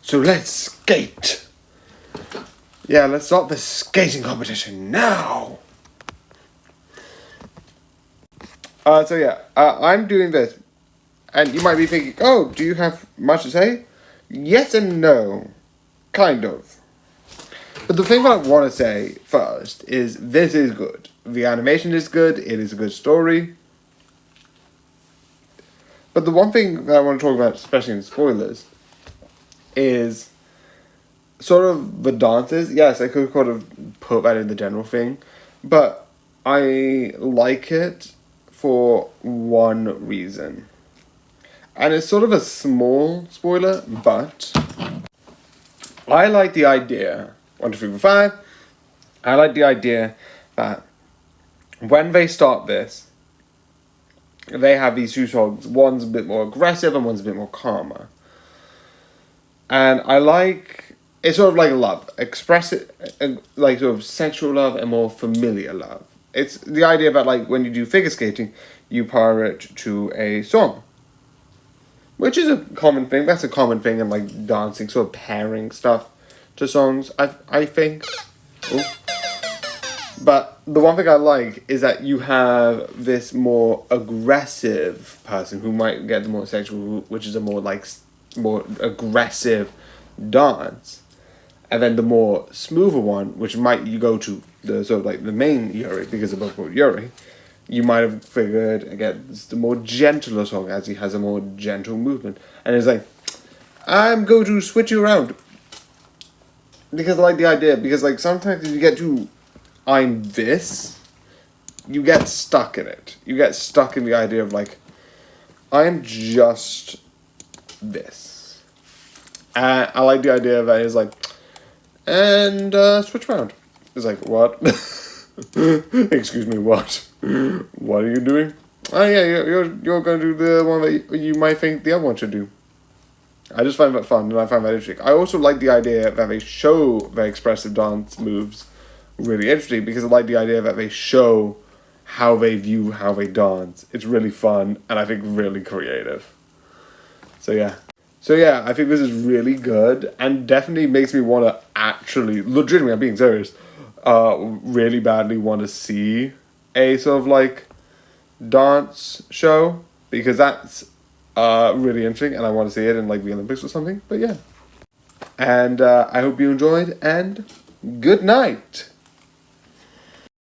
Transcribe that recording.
So let's skate. Yeah, let's start the skating competition now. I'm doing this. And you might be thinking, oh, do you have much to say? Yes and no. Kind of. But the thing that I want to say first is this is good. The animation is good. It is a good story. But the one thing that I want to talk about, especially in spoilers, is sort of the dances. Yes, I could kind of put that in the general thing. But I like it for one reason. And it's sort of a small spoiler, but I like the idea, 1, 2, 3, 4, 5, I like the idea that when they start this, they have these two songs, one's a bit more aggressive and one's a bit more calmer. And I like, it's sort of like love, expressive, like sort of sexual love and more familiar love. It's the idea that like when you do figure skating, you pair it to a song. Which is a common thing. That's a common thing in like dancing, sort of pairing stuff to songs, I think. Ooh. But the one thing I like is that you have this more aggressive person who might get the more sexual, which is a more like more aggressive dance. And then the more smoother one, which might you go to the sort of like the main Yuri, because above all Yuri, you might have figured, again, it's the more gentler song as he has a more gentle movement. And it's like, I'm going to switch you around. Because I like the idea, because like sometimes if you get to, I'm this, you get stuck in it. You get stuck in the idea of like, I'm just this. And I like the idea that it's like, and switch around. It's like, what? Excuse me, what? What are you doing? Oh yeah, you're going to do the one that you might think the other one should do. I just find that fun and I find that interesting. I also like the idea that they show their expressive dance moves really interesting because I like the idea that they show how they view how they dance. It's really fun and I think really creative. So yeah, I think this is really good and definitely makes me want to actually, legitimately, I'm being serious, really badly want to see a sort of like dance show because that's really interesting and I want to see it in like the Olympics or something. But yeah, and I hope you enjoyed and good night.